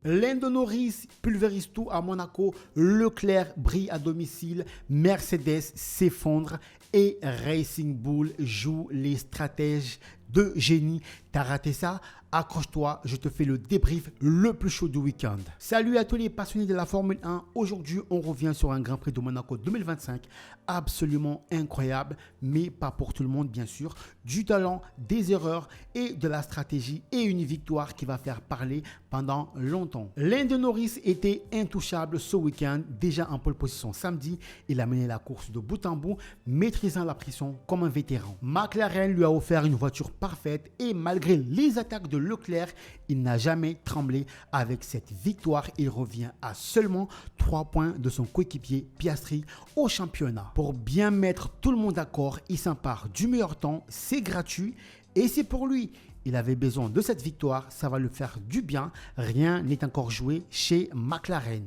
Lando Norris pulvérise tout à Monaco, Leclerc brille à domicile, Mercedes s'effondre et Racing Bull joue les stratèges de génie. T'as raté ça? Accroche-toi, je te fais le débrief le plus chaud du week-end. Salut à tous les passionnés de la Formule 1. Aujourd'hui, on revient sur un Grand Prix de Monaco 2025 absolument incroyable, mais pas pour tout le monde bien sûr. Du talent, des erreurs et de la stratégie et une victoire qui va faire parler pendant longtemps. Lando Norris était intouchable ce week-end, déjà en pole position samedi. Il a mené la course de bout en bout, maîtrisant la pression comme un vétéran. McLaren lui a offert une voiture parfaite et malgré les attaques de Leclerc, il n'a jamais tremblé. Avec cette victoire, il revient à seulement 3 points de son coéquipier Piastri au championnat. Pour bien mettre tout le monde d'accord, il s'empare du meilleur temps, c'est gratuit et c'est pour lui. Il avait besoin de cette victoire, ça va lui faire du bien. Rien n'est encore joué chez McLaren.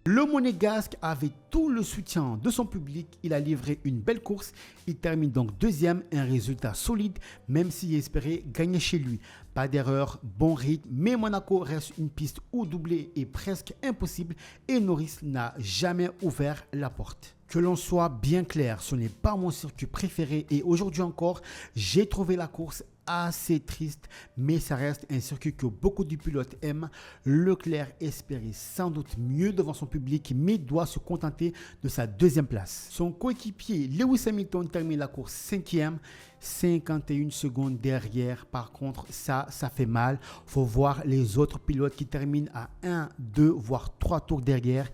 Le Monégasque avait tout le soutien de son public, il a livré une belle course, il termine donc deuxième, un résultat solide même s'il espérait gagner chez lui. Pas d'erreur, bon rythme, mais Monaco reste une piste où doubler est presque impossible et Norris n'a jamais ouvert la porte. Que l'on soit bien clair, ce n'est pas mon circuit préféré et aujourd'hui encore, j'ai trouvé la course assez triste, mais ça reste un circuit que beaucoup de pilotes aiment. Leclerc espérait sans doute mieux devant son public, mais doit se contenter de sa deuxième place. Son coéquipier Lewis Hamilton termine la course 5e, 51 secondes derrière. Par contre, ça fait mal. Faut voir les autres pilotes qui terminent à 1, 2, voire 3 tours derrière.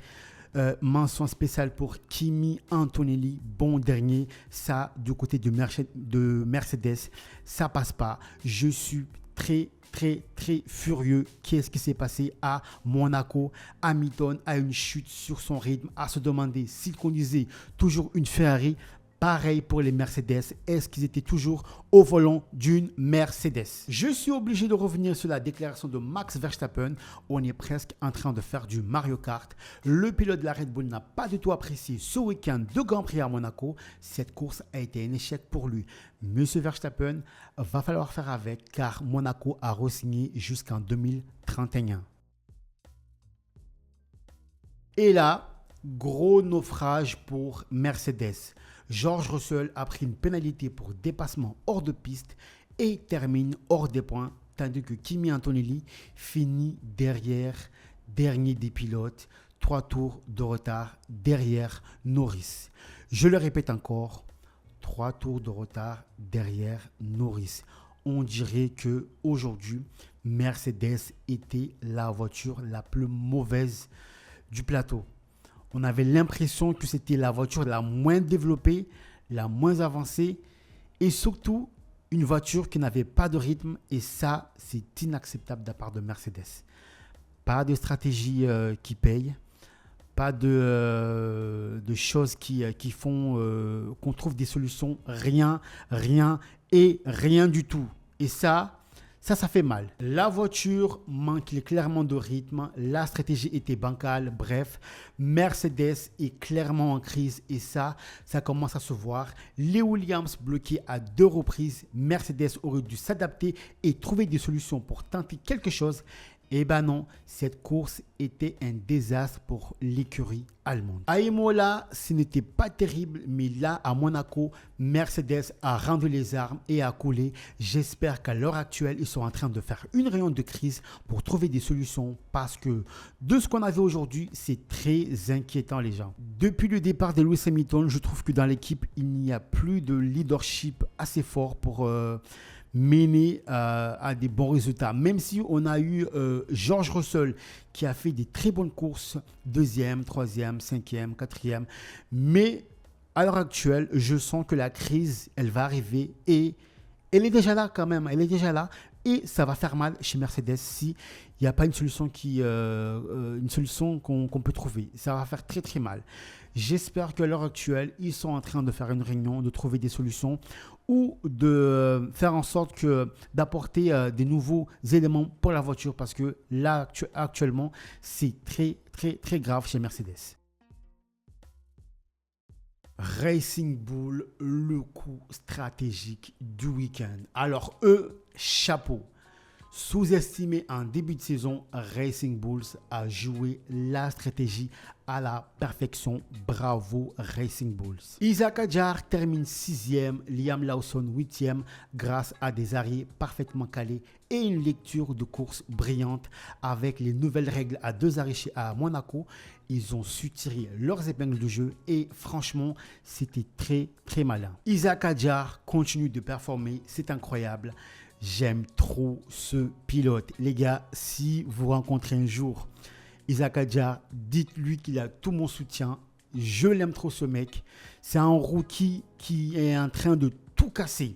Mention spéciale pour Kimi Antonelli, bon dernier, ça du côté de Mercedes, ça passe pas. Je suis très furieux. Qu'est-ce qui s'est passé à Monaco? Hamilton a une chute sur son rythme, à se demander s'il conduisait toujours une Ferrari. Pareil pour les Mercedes, est-ce qu'ils étaient toujours au volant d'une Mercedes? Je suis obligé de revenir sur la déclaration de Max Verstappen. On est presque en train de faire du Mario Kart. Le pilote de la Red Bull n'a pas du tout apprécié ce week-end de Grand Prix à Monaco. Cette course a été un échec pour lui. Monsieur Verstappen, va falloir faire avec car Monaco a re-signé jusqu'en 2031. Et là, gros naufrage pour Mercedes. George Russell a pris une pénalité pour dépassement hors de piste et termine hors des points, tandis que Kimi Antonelli finit dernier des pilotes, 3 tours de retard derrière Norris. Je le répète encore, 3 tours de retard derrière Norris. On dirait que aujourd'hui, Mercedes était la voiture la plus mauvaise du plateau. On avait l'impression que c'était la voiture la moins développée, la moins avancée et surtout une voiture qui n'avait pas de rythme et ça, c'est inacceptable de la part de Mercedes. Pas de stratégie qui paye, pas de choses qui font qu'on trouve des solutions, rien et rien du tout. Et ça fait mal. La voiture manquait clairement de rythme, la stratégie était bancale, bref, Mercedes est clairement en crise et ça commence à se voir. Les Williams bloqués à 2 reprises, Mercedes aurait dû s'adapter et trouver des solutions pour tenter quelque chose. Eh ben non, cette course était un désastre pour l'écurie allemande. À Imola, ce n'était pas terrible, mais là, à Monaco, Mercedes a rendu les armes et a coulé. J'espère qu'à l'heure actuelle, ils sont en train de faire une réunion de crise pour trouver des solutions parce que de ce qu'on avait aujourd'hui, c'est très inquiétant les gens. Depuis le départ de Lewis Hamilton, je trouve que dans l'équipe, il n'y a plus de leadership assez fort pour mener à des bons résultats. Même si on a eu George Russell qui a fait des très bonnes courses, 2e, 3e, 5e, 4e. Mais à l'heure actuelle, je sens que la crise, elle va arriver et elle est déjà là quand même. Elle est déjà là et ça va faire mal chez Mercedes si il n'y a pas une solution qu'on peut trouver. Ça va faire très mal. J'espère qu'à l'heure actuelle, ils sont en train de faire une réunion, de trouver des solutions ou de faire en sorte d'apporter des nouveaux éléments pour la voiture parce que là, actuellement, c'est très grave chez Mercedes. Racing Bull, le coup stratégique du week-end. Alors eux, chapeau. Sous-estimé en début de saison, Racing Bulls a joué la stratégie à la perfection. Bravo Racing Bulls. Isaac Adjar termine 6e, Liam Lawson 8e grâce à des arrêts parfaitement calés et une lecture de course brillante. Avec les nouvelles règles à 2 arrêts à Monaco, ils ont su tirer leurs épingles de jeu et franchement, c'était très malin. Isaac Adjar continue de performer, c'est incroyable. J'aime trop ce pilote. Les gars, si vous rencontrez un jour Isaac Adjar, dites-lui qu'il a tout mon soutien. Je l'aime trop ce mec. C'est un rookie qui est en train de tout casser.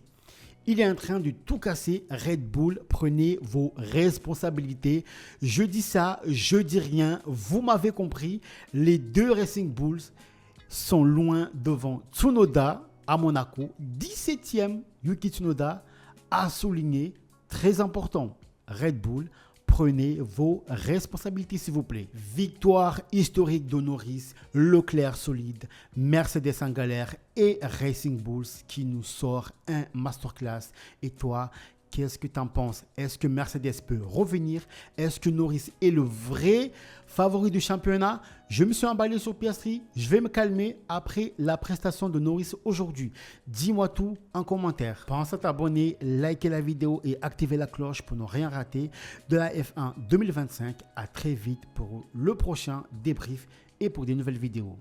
Il est en train de tout casser. Red Bull, prenez vos responsabilités. Je dis ça, je dis rien. Vous m'avez compris. Les 2 Racing Bulls sont loin devant Tsunoda à Monaco. 17e, Yuki Tsunoda a souligné, très important, Red Bull, prenez vos responsabilités s'il vous plaît. Victoire historique de Norris, Leclerc solide, Mercedes en galère et Racing Bulls qui nous sort un masterclass. Et toi, qu'est-ce que tu en penses? Est-ce que Mercedes peut revenir? Est-ce que Norris est le vrai favori du championnat? Je me suis emballé sur Piastri. Je vais me calmer après la prestation de Norris aujourd'hui. Dis-moi tout en commentaire. Pense à t'abonner, liker la vidéo et activer la cloche pour ne rien rater de la F1 2025. À très vite pour le prochain débrief et pour des nouvelles vidéos.